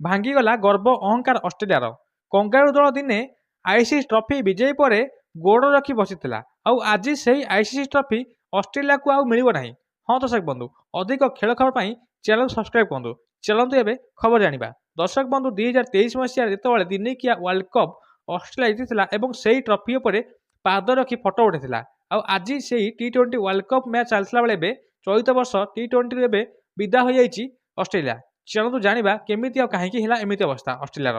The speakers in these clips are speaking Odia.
ଭାଙ୍ଗିଗଲା ଗର୍ବ ଅହଙ୍କାର ଅଷ୍ଟ୍ରେଲିଆର। କଙ୍ଗାରୁ ଦଳ ଦିନେ ଆଇସିସି ଟ୍ରଫି ବିଜୟୀ ପରେ ଗୋଡ଼ ରଖି ବସିଥିଲା। ଆଉ ଆଜି ସେହି ଆଇସିସି ଟ୍ରଫି ଅଷ୍ଟ୍ରେଲିଆକୁ ଆଉ ମିଳିବ ନାହିଁ। ହଁ ଦର୍ଶକ ବନ୍ଧୁ, ଅଧିକ ଖେଳ ଖବର ପାଇଁ ଚ୍ୟାନେଲ ସବସ୍କ୍ରାଇବ କରନ୍ତୁ। ଚାଲନ୍ତୁ ଏବେ ଖବର ଜାଣିବା। ଦର୍ଶକ ବନ୍ଧୁ, 2023 ମସିହାରେ ଯେତେବେଳେ ଦିନିକିଆ ୱାର୍ଲଡ କପ୍ ଅଷ୍ଟ୍ରେଲିଆ ଜିତିଥିଲା ଏବଂ ସେହି ଟ୍ରଫି ଉପରେ ପାଦ ରଖି ଫଟୋ ଉଠାଇଥିଲା। ଆଉ ଆଜି ସେହି ଟି20 ୱାର୍ଲଡ କପ୍ ମ୍ୟାଚ୍ ଚାଲିଥିଲା ବେଳେ ଏବେ ଚଳିତ ବର୍ଷ ଟି20ରୁ ଏବେ ବିଦା ହୋଇଯାଇଛି ଅଷ୍ଟ୍ରେଲିଆ। ଚାଲନ୍ତୁ ଜାଣିବା କେମିତି ଆଉ କାହିଁକି ହେଲା ଏମିତି ଅବସ୍ଥା ଅଷ୍ଟ୍ରେଲିଆର।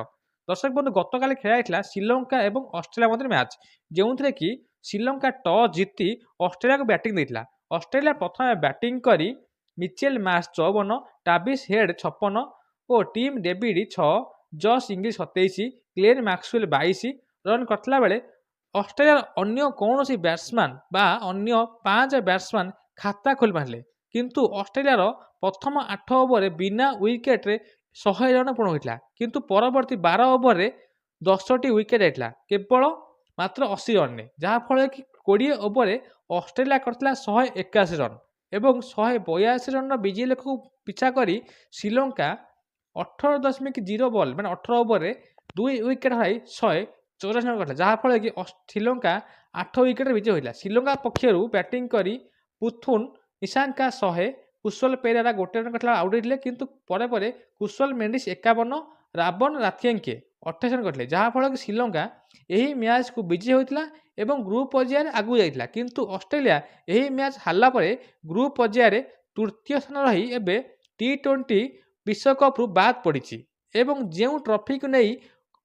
ଦର୍ଶକ ବନ୍ଧୁ, ଗତକାଲି ଖେଳା ଯାଇଥିଲା ଶ୍ରୀଲଙ୍କା ଏବଂ ଅଷ୍ଟ୍ରେଲିଆ ମଧ୍ୟରେ ମ୍ୟାଚ୍, ଯେଉଁଥିରେ କି ଶ୍ରୀଲଙ୍କା ଟସ୍ ଜିତି ଅଷ୍ଟ୍ରେଲିଆକୁ ବ୍ୟାଟିଂ ଦେଇଥିଲା। ଅଷ୍ଟ୍ରେଲିଆ ପ୍ରଥମେ ବ୍ୟାଟିଂ କରି ମିଚେଲ ମାର୍ଶ 54, ଟାଭିସ୍ ହେଡ୍ 56 ଓ Tim David 6, Josh Inglis 27, Glenn Maxwell 22 run କରିଥିଲା ବେଳେ ଅଷ୍ଟ୍ରେଲିଆର ଅନ୍ୟ କୌଣସି ବ୍ୟାଟ୍ସମ୍ୟାନ୍ ବା ଅନ୍ୟ 5 ବ୍ୟାଟ୍ସମ୍ୟାନ୍ ଖାତା ଖୋଲି ପାରିଲେ। କିନ୍ତୁ ଅଷ୍ଟ୍ରେଲିଆର ପ୍ରଥମ 8 ଓଭରରେ ବିନା ୱିକେଟ୍ରେ 100 ରନ୍ ପୂର୍ଣ୍ଣ ହୋଇଥିଲା। କିନ୍ତୁ ପରବର୍ତ୍ତୀ 12 ଓଭରରେ 10ଟି ୱିକେଟ୍ ଯାଇଥିଲା କେବଳ ମାତ୍ର 80 ରନ୍ରେ, ଯାହାଫଳରେ କି 20 ଓଭରରେ ଅଷ୍ଟ୍ରେଲିଆ କରିଥିଲା 181 ରନ୍ ଏବଂ 182 ରନ୍ର ବିଜୟୀ ଲକ୍ଷ୍ୟକୁ ପିଛା କରି ଶ୍ରୀଲଙ୍କା 18.0 ବଲ୍ ମାନେ 18 ଓଭରରେ 2 ୱିକେଟ୍ ହରାଇ 184 ରନ୍ କରିଥିଲା, ଯାହାଫଳରେ କି ଶ୍ରୀଲଙ୍କା 8 ୱିକେଟ୍ରେ ବିଜୟ ହୋଇଥିଲା। ଶ୍ରୀଲଙ୍କା ପକ୍ଷରୁ ବ୍ୟାଟିଂ କରି ପୁଥୁନ ନିଶାଙ୍କା 100, କୁଶଲ ପେରେରା 1 ରନ୍ କରିଥିଲା ଆଉଟ୍ ହୋଇଥିଲେ। କିନ୍ତୁ ପରେ ପରେ କୁଶଲ ମେଣ୍ଡିସ୍ 51, ରାବନ ରାଥିୟାଙ୍କେ 28 ରନ୍ କରିଥିଲେ, ଯାହାଫଳରେ କି ଶ୍ରୀଲଙ୍କା ଏହି ମ୍ୟାଚ୍କୁ ବିଜୟୀ ହୋଇଥିଲା ଏବଂ ଗ୍ରୁପ୍ ପର୍ଯ୍ୟାୟରେ ଆଗକୁ ଯାଇଥିଲା। କିନ୍ତୁ ଅଷ୍ଟ୍ରେଲିଆ ଏହି ମ୍ୟାଚ୍ ହାରିଲା ପରେ ଗ୍ରୁପ୍ ପର୍ଯ୍ୟାୟରେ ତୃତୀୟ ସ୍ଥାନ ରହି ଏବେ ଟି20 ବିଶ୍ୱକପ୍ରୁ ବାଦ୍ ପଡ଼ିଛି ଏବଂ ଯେଉଁ ଟ୍ରଫିକୁ ନେଇ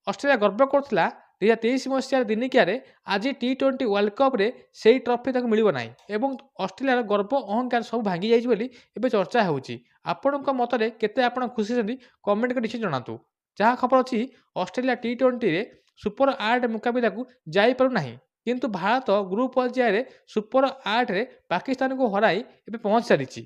ଅଷ୍ଟ୍ରେଲିଆ ଗର୍ବ କରୁଥିଲା 2023 ମସିହାର ଦିନିକିଆରେ, ଆଜି ଟି20 ୱାର୍ଲଡ କପ୍ରେ ସେହି ଟ୍ରଫି ତାକୁ ମିଳିବ ନାହିଁ ଏବଂ ଅଷ୍ଟ୍ରେଲିଆର ଗର୍ବ ଅହଙ୍କାର ସବୁ ଭାଙ୍ଗି ଯାଇଛି ବୋଲି ଏବେ ଚର୍ଚ୍ଚା ହେଉଛି। ଆପଣଙ୍କ ମତରେ କେତେ ଆପଣ ଖୁସି ଅଛନ୍ତି କମେଣ୍ଟ କରି ନିଶ୍ଚୟ ଜଣାନ୍ତୁ। ଯାହା ଖବର ଅଛି, ଅଷ୍ଟ୍ରେଲିଆ ଟି20ରେ ସୁପର 8 ମୁକାବିଲାକୁ ଯାଇପାରୁନାହିଁ, କିନ୍ତୁ ଭାରତ ଗ୍ରୁପ୍ ପର୍ଯ୍ୟାୟରେ ସୁପର 8ରେ ପାକିସ୍ତାନକୁ ହରାଇ ଏବେ ପହଞ୍ଚି ସାରିଛି।